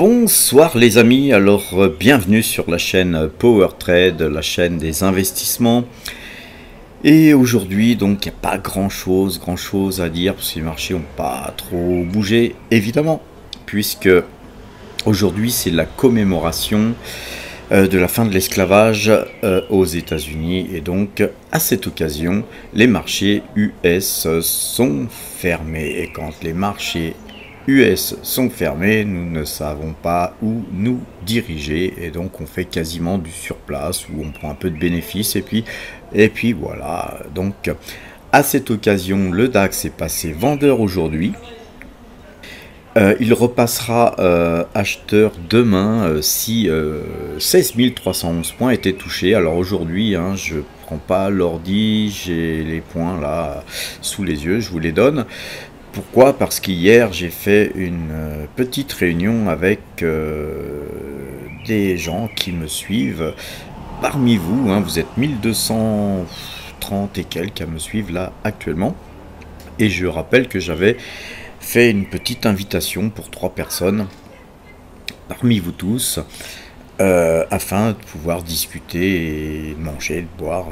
Bonsoir les amis, alors bienvenue sur la chaîne Power Trade, la chaîne des investissements. Et aujourd'hui donc il n'y a pas grand chose à dire parce que les marchés n'ont pas trop bougé évidemment, puisque aujourd'hui c'est la commémoration de la fin de l'esclavage aux États-Unis, et donc à cette occasion les marchés US sont fermés, et quand les marchés US sont fermés, nous ne savons pas où nous diriger, et donc on fait quasiment du surplace où on prend un peu de bénéfices, et puis voilà. Donc à cette occasion le DAX est passé vendeur aujourd'hui. Il repassera acheteur demain si 16 311 points étaient touchés. Alors aujourd'hui, je prends pas l'ordi, j'ai les points là sous les yeux, je vous les donne. Pourquoi? Parce qu'hier j'ai fait une petite réunion avec des gens qui me suivent. Parmi vous, vous êtes 1230 et quelques à me suivre là actuellement. Et je rappelle que j'avais fait une petite invitation pour 3 personnes parmi vous tous, afin de pouvoir discuter et manger, de boire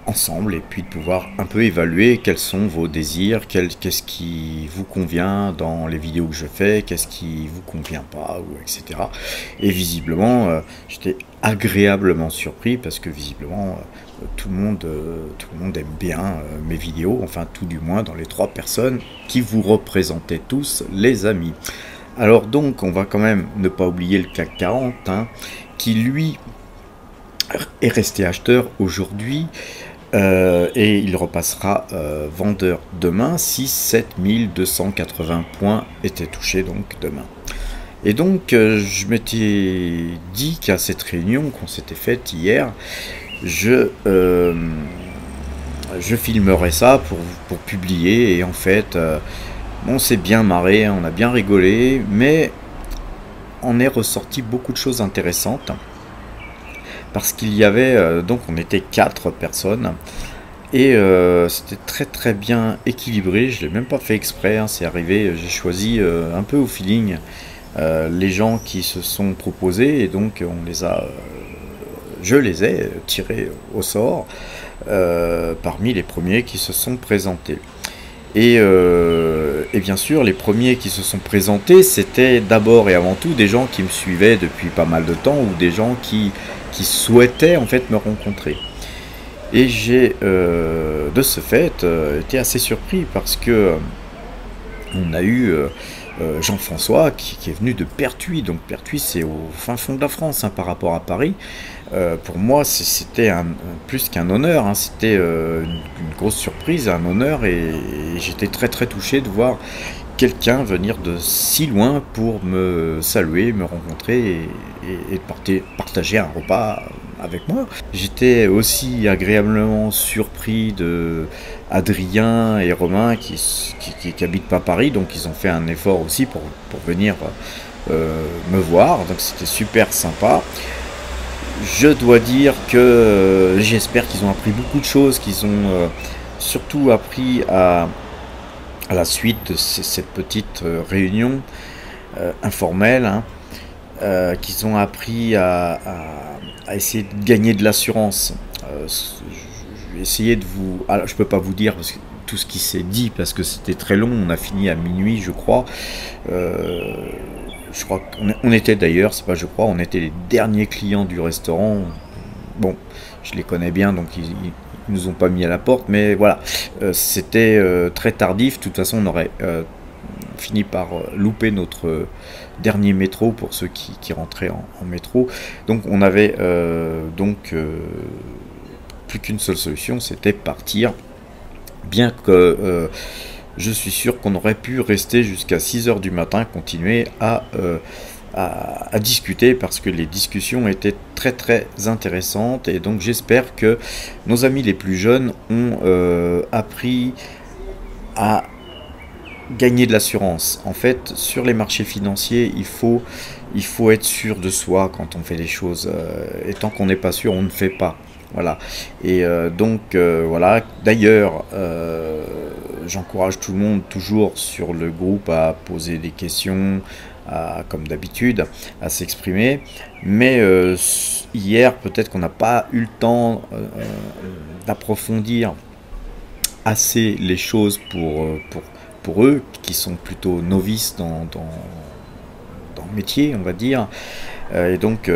ensemble, et puis de pouvoir un peu évaluer quels sont vos désirs, qu'est-ce qui vous convient dans les vidéos que je fais, qu'est-ce qui vous convient pas, ou etc. Et visiblement j'étais agréablement surpris parce que visiblement tout le monde aime bien mes vidéos, enfin tout du moins dans les 3 personnes qui vous représentaient tous les amis. Alors donc on va quand même ne pas oublier le CAC 40 qui lui est resté acheteur aujourd'hui, et il repassera vendeur demain si 7280 points étaient touchés donc demain. Et donc je m'étais dit qu'à cette réunion qu'on s'était faite hier, je filmerais ça pour publier, et en fait on s'est bien marré, on a bien rigolé, mais on est ressorti beaucoup de choses intéressantes. Parce qu'il y avait, donc on était 4 personnes, et c'était très bien équilibré. Je l'ai même pas fait exprès, c'est arrivé, j'ai choisi un peu au feeling les gens qui se sont proposés, et donc je les ai tirés au sort parmi les premiers qui se sont présentés. Et bien sûr, les premiers qui se sont présentés, c'était d'abord et avant tout des gens qui me suivaient depuis pas mal de temps, ou des gens qui souhaitaient en fait me rencontrer. Et j'ai de ce fait été assez surpris, parce que on a eu Jean-François qui est venu de Pertuis. Donc Pertuis, c'est au fin fond de la France par rapport à Paris. Pour moi c'était plus qu'un honneur, c'était une grosse surprise, un honneur, et j'étais très touché de voir quelqu'un venir de si loin pour me saluer, me rencontrer, et partager un repas avec moi. J'étais aussi agréablement surpris de Adrien et Romain qui habitent pas Paris, donc ils ont fait un effort aussi pour venir me voir, donc c'était super sympa. Je dois dire que j'espère qu'ils ont appris beaucoup de choses, qu'ils ont surtout appris à la suite de cette petite réunion informelle, qu'ils ont appris à essayer de gagner de l'assurance. Je vais essayer de vous... Alors, je peux pas vous dire parce que tout ce qui s'est dit, parce que c'était très long, on a fini à minuit je crois. Je crois qu'on était d'ailleurs, c'est pas je crois, on était les derniers clients du restaurant. Bon, je les connais bien, donc ils nous ont pas mis à la porte, mais voilà, c'était très tardif. De toute façon, on aurait fini par louper notre dernier métro pour ceux qui rentraient en métro. Donc on avait plus qu'une seule solution, c'était partir. Bien que je suis sûr qu'on aurait pu rester jusqu'à 6 h du matin, continuer à discuter, parce que les discussions étaient très intéressantes. Et donc j'espère que nos amis les plus jeunes ont appris à gagner de l'assurance. En fait, sur les marchés financiers, il faut être sûr de soi quand on fait des choses, et tant qu'on n'est pas sûr, on ne fait pas. Voilà. Et donc voilà. D'ailleurs, j'encourage tout le monde toujours sur le groupe à poser des questions, comme d'habitude, à s'exprimer. Mais hier, peut-être qu'on n'a pas eu le temps d'approfondir assez les choses pour eux, qui sont plutôt novices dans le métier, on va dire. Et donc,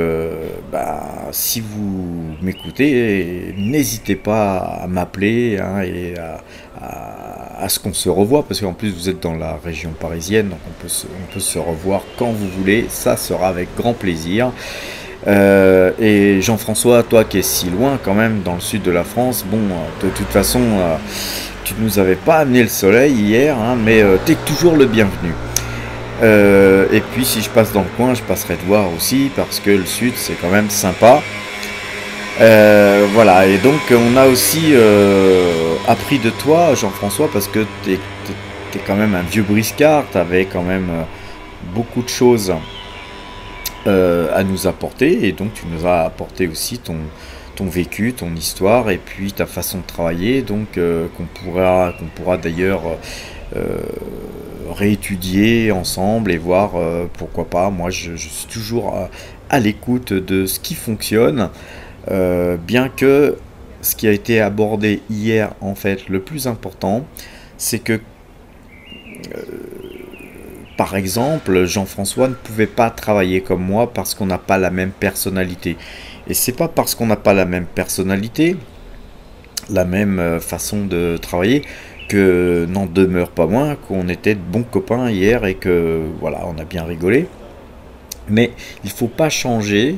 si vous m'écoutez, n'hésitez pas à m'appeler, hein, et à ce qu'on se revoie, parce qu'en plus vous êtes dans la région parisienne, donc on peut se revoir quand vous voulez, ça sera avec grand plaisir. Et Jean-François, toi qui es si loin quand même dans le sud de la France, bon, de toute façon, tu ne nous avais pas amené le soleil hier, hein, mais tu es toujours le bienvenu. Et puis si je passe dans le coin, je passerai te voir aussi, parce que le sud c'est quand même sympa. Voilà, et donc on a aussi appris de toi, Jean-François, parce que t'es quand même un vieux briscard, t'avais quand même beaucoup de choses à nous apporter, et donc tu nous as apporté aussi ton vécu, ton histoire, et puis ta façon de travailler, donc qu'on pourra d'ailleurs réétudier ensemble et voir pourquoi pas. Moi je suis toujours à l'écoute de ce qui fonctionne, bien que ce qui a été abordé hier, en fait, le plus important, c'est que par exemple, Jean-François ne pouvait pas travailler comme moi parce qu'on n'a pas la même personnalité. Et c'est pas parce qu'on n'a pas la même personnalité, la même façon de travailler, que n'en demeure pas moins qu'on était de bons copains hier et que voilà, on a bien rigolé. Mais il faut pas changer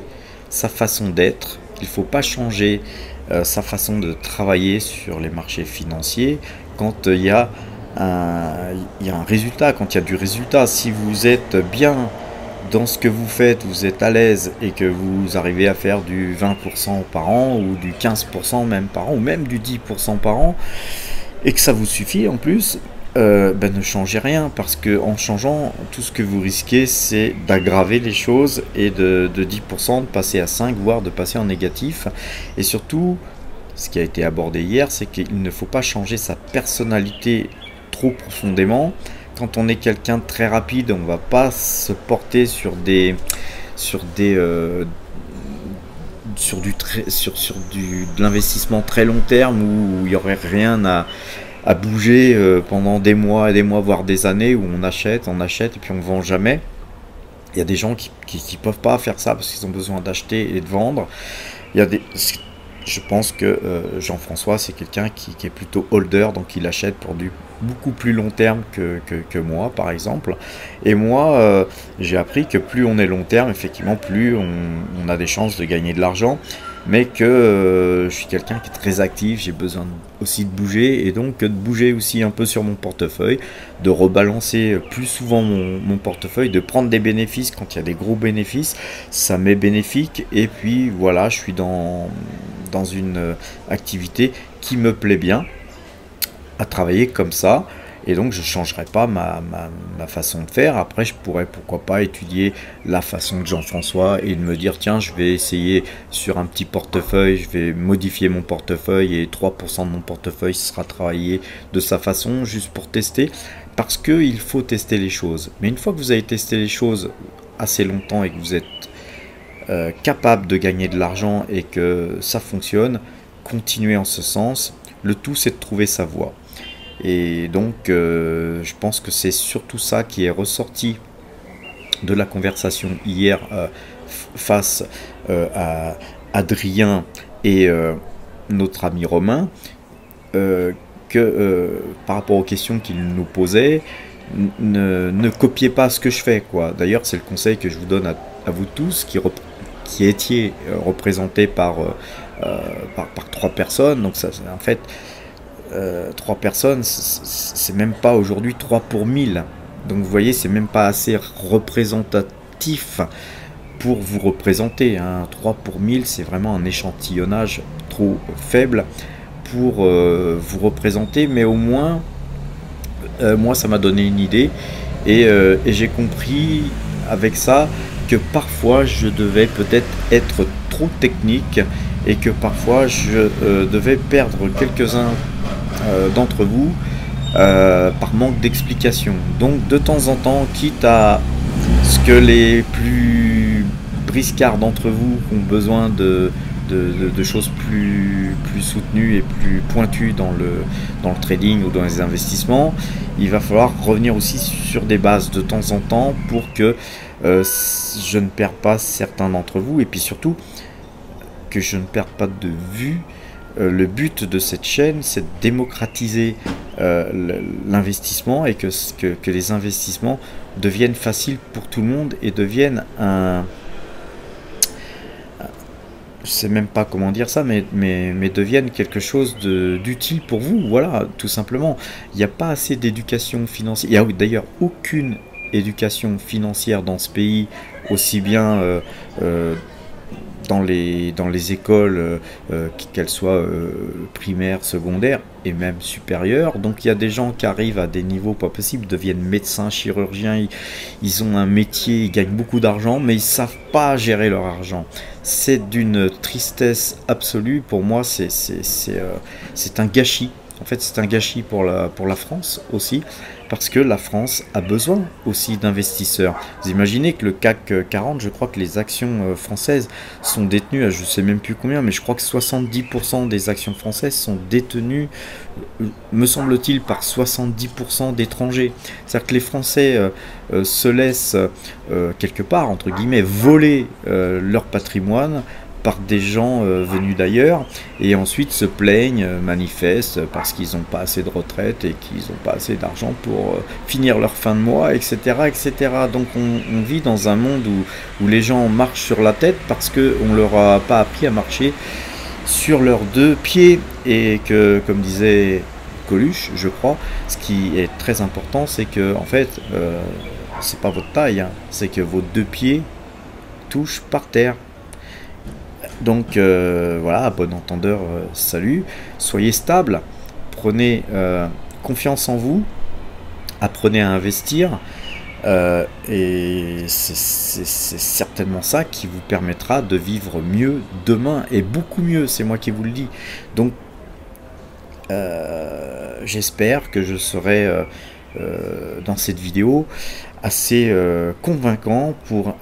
sa façon d'être, il faut pas changer sa façon de travailler sur les marchés financiers quand il y a un résultat, quand il y a du résultat. Si vous êtes bien dans ce que vous faites, vous êtes à l'aise et que vous arrivez à faire du 20% par an ou du 15% même par an ou même du 10% par an et que ça vous suffit en plus, ne changez rien, parce que en changeant, tout ce que vous risquez, c'est d'aggraver les choses et de 10% de passer à 5, voire de passer en négatif. Et surtout, ce qui a été abordé hier, c'est qu'il ne faut pas changer sa personnalité trop profondément. Quand on est quelqu'un de très rapide, on ne va pas se porter sur de l'investissement très long terme où il n'y aurait rien à bouger pendant des mois et des mois, voire des années, où on achète et puis on ne vend jamais. Il y a des gens qui peuvent pas faire ça parce qu'ils ont besoin d'acheter et de vendre. Je pense que Jean-François, c'est quelqu'un qui est plutôt holder, donc il achète pour du beaucoup plus long terme que moi, par exemple. Et moi, j'ai appris que plus on est long terme, effectivement, plus on a des chances de gagner de l'argent, mais que je suis quelqu'un qui est très actif, j'ai besoin aussi de bouger, et donc de bouger aussi un peu sur mon portefeuille, de rebalancer plus souvent mon portefeuille, de prendre des bénéfices quand il y a des gros bénéfices, ça m'est bénéfique. Et puis voilà, je suis dans une activité qui me plaît bien, à travailler comme ça, et donc je ne changerai pas ma façon de faire. Après, je pourrais pourquoi pas étudier la façon de Jean-François et de me dire tiens, je vais essayer sur un petit portefeuille, je vais modifier mon portefeuille et 3% de mon portefeuille sera travaillé de sa façon, juste pour tester, parce qu'il faut tester les choses. Mais une fois que vous avez testé les choses assez longtemps et que vous êtes capable de gagner de l'argent et que ça fonctionne, continuez en ce sens. Le tout, c'est de trouver sa voie. Et donc, je pense que c'est surtout ça qui est ressorti de la conversation hier face à Adrien et notre ami Romain, par rapport aux questions qu'il nous posait, ne copiez pas ce que je fais, quoi. D'ailleurs, c'est le conseil que je vous donne à vous tous qui étiez représentés par 3 personnes. Donc ça, en fait, 3 personnes, c'est même pas aujourd'hui 3 pour 1000. Donc vous voyez, c'est même pas assez représentatif pour vous représenter, hein. 3 pour 1000, c'est vraiment un échantillonnage trop faible pour vous représenter. Mais au moins, moi, ça m'a donné une idée, et j'ai compris avec ça que parfois je devais peut-être être trop technique, et que parfois je devais perdre quelques-uns d'entre vous par manque d'explication. Donc de temps en temps, quitte à ce que les plus briscards d'entre vous ont besoin de choses plus soutenues et plus pointues dans le trading ou dans les investissements, il va falloir revenir aussi sur des bases de temps en temps pour que je ne perds pas certains d'entre vous, et puis surtout que je ne perde pas de vue. Le but de cette chaîne, c'est de démocratiser l'investissement, et que les investissements deviennent faciles pour tout le monde et deviennent je sais même pas comment dire ça, mais deviennent quelque chose d'utile pour vous, voilà, tout simplement. Il n'y a pas assez d'éducation financière, il n'y a d'ailleurs aucune éducation financière dans ce pays, aussi bien dans les écoles, qu'elles soient primaires, secondaires et même supérieures. Donc il y a des gens qui arrivent à des niveaux pas possibles, deviennent médecins, chirurgiens, ils ont un métier, ils gagnent beaucoup d'argent, mais ils ne savent pas gérer leur argent. C'est d'une tristesse absolue. Pour moi, c'est un gâchis. En fait, c'est un gâchis pour la France aussi, parce que la France a besoin aussi d'investisseurs. Vous imaginez que le CAC 40, je crois que les actions françaises sont détenues à je ne sais même plus combien, mais je crois que 70% des actions françaises sont détenues, me semble-t-il, par 70% d'étrangers. C'est-à-dire que les Français se laissent quelque part, entre guillemets, voler leur patrimoine par des gens venus d'ailleurs, et ensuite se plaignent, manifestent parce qu'ils n'ont pas assez de retraite et qu'ils n'ont pas assez d'argent pour finir leur fin de mois, etc. etc. Donc on vit dans un monde où les gens marchent sur la tête parce qu'on ne leur a pas appris à marcher sur leurs deux pieds, et que, comme disait Coluche, je crois, ce qui est très important, c'est que en fait, c'est pas votre taille, hein, c'est que vos deux pieds touchent par terre. Donc voilà, à bon entendeur, salut, soyez stable, prenez confiance en vous, apprenez à investir, et c'est certainement ça qui vous permettra de vivre mieux demain, et beaucoup mieux, c'est moi qui vous le dis. Donc j'espère que je serai dans cette vidéo assez convaincant pour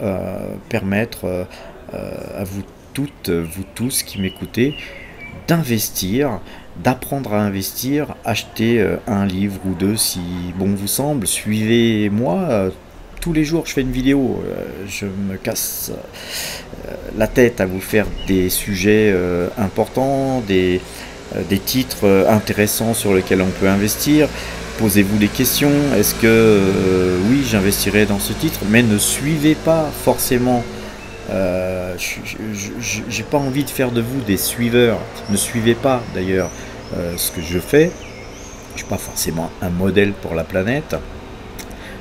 permettre à vous toutes, vous tous qui m'écoutez, d'investir, d'apprendre à investir. Achetez un livre ou deux si bon vous semble, suivez-moi. Tous les jours je fais une vidéo, je me casse la tête à vous faire des sujets importants, des titres intéressants sur lesquels on peut investir. Posez-vous des questions, est-ce que oui, j'investirai dans ce titre, mais ne suivez pas forcément. J'ai pas envie de faire de vous des suiveurs. Ne suivez pas d'ailleurs ce que je fais. Je suis pas forcément un modèle pour la planète.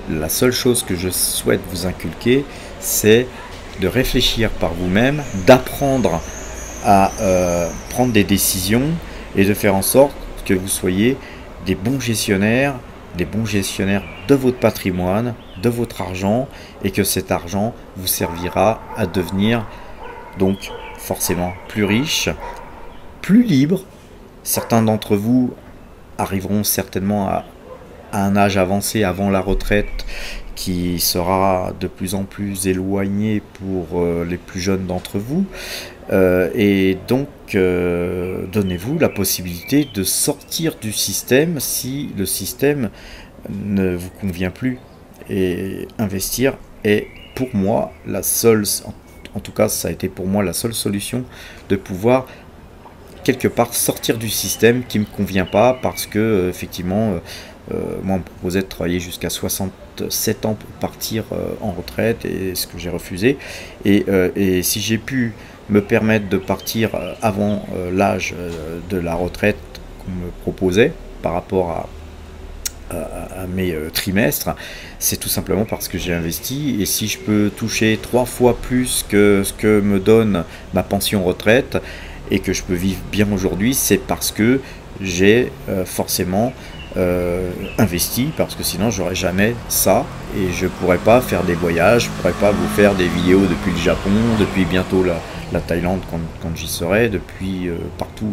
La seule chose que je souhaite vous inculquer, c'est de réfléchir par vous-même, d'apprendre à prendre des décisions, et de faire en sorte que vous soyez des bons gestionnaires de votre patrimoine, de votre argent, et que cet argent vous servira à devenir donc forcément plus riche, plus libre. Certains d'entre vous arriveront certainement à un âge avancé avant la retraite, qui sera de plus en plus éloigné pour les plus jeunes d'entre vous, et donc donnez-vous la possibilité de sortir du système si le système ne vous convient plus. Et investir est pour moi la seule, en tout cas ça a été pour moi la seule solution de pouvoir quelque part sortir du système qui ne me convient pas, parce que effectivement moi on me proposait de travailler jusqu'à 67 ans pour partir en retraite, et ce que j'ai refusé, et si j'ai pu me permettre de partir avant l'âge de la retraite qu'on me proposait par rapport à mes trimestres, c'est tout simplement parce que j'ai investi. Et si je peux toucher 3 fois plus que ce que me donne ma pension retraite, et que je peux vivre bien aujourd'hui, c'est parce que j'ai forcément investi, parce que sinon j'aurais jamais ça, et je pourrais pas faire des voyages, je pourrais pas vous faire des vidéos depuis le Japon, depuis bientôt la Thaïlande quand j'y serai, depuis partout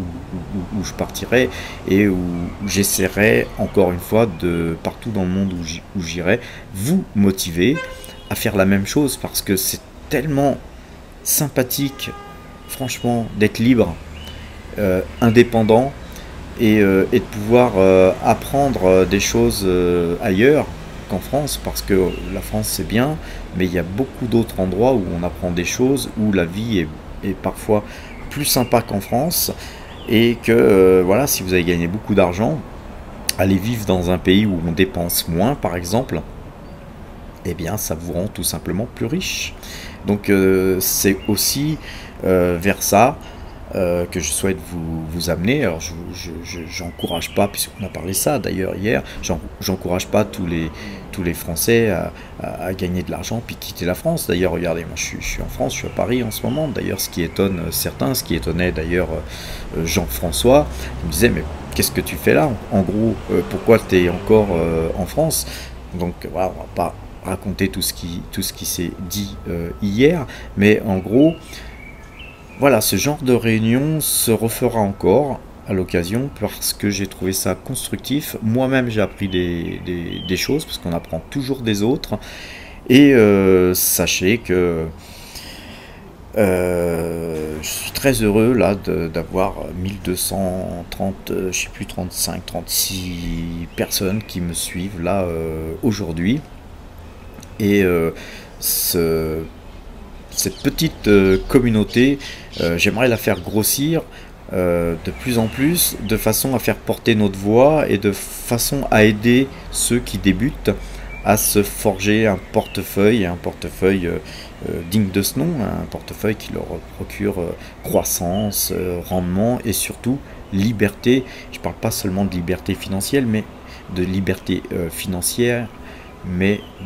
où je partirai, et où j'essaierai encore une fois de partout dans le monde où j'irai vous motiver à faire la même chose, parce que c'est tellement sympathique, franchement, d'être libre, indépendant, et de pouvoir apprendre des choses ailleurs qu'en France, parce que la France c'est bien, mais il y a beaucoup d'autres endroits où on apprend des choses, où la vie est parfois plus sympa qu'en France, et que voilà, si vous avez gagné beaucoup d'argent, allez vivre dans un pays où on dépense moins par exemple, eh bien ça vous rend tout simplement plus riche. Donc c'est aussi vers ça que je souhaite vous amener. Alors j'encourage pas, puisqu'on a parlé ça d'ailleurs hier, j'encourage pas tous les Français à gagner de l'argent puis quitter la France. D'ailleurs regardez, moi je suis en France, je suis à Paris en ce moment. D'ailleurs ce qui étonne certains, ce qui étonnait d'ailleurs Jean-François, il me disait mais qu'est-ce que tu fais là en gros, pourquoi tu es encore en France? Donc voilà, on va pas raconter tout ce qui s'est dit hier, mais en gros voilà, ce genre de réunion se refera encore à l'occasion, parce que j'ai trouvé ça constructif. Moi-même j'ai appris des choses, parce qu'on apprend toujours des autres, et sachez que je suis très heureux là d'avoir 1230, je sais plus, 35, 36 personnes qui me suivent là aujourd'hui, et cette petite communauté, j'aimerais la faire grossir de plus en plus, de façon à faire porter notre voix, et de façon à aider ceux qui débutent à se forger un portefeuille digne de ce nom, un portefeuille qui leur procure croissance, rendement, et surtout liberté. Je ne parle pas seulement de liberté financière, mais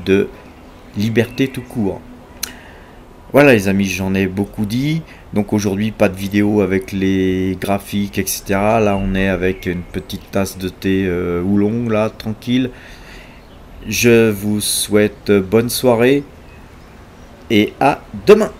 de liberté tout court. Voilà les amis, j'en ai beaucoup dit. Donc aujourd'hui pas de vidéo avec les graphiques etc. Là on est avec une petite tasse de thé oolong là, tranquille. Je vous souhaite bonne soirée et à demain.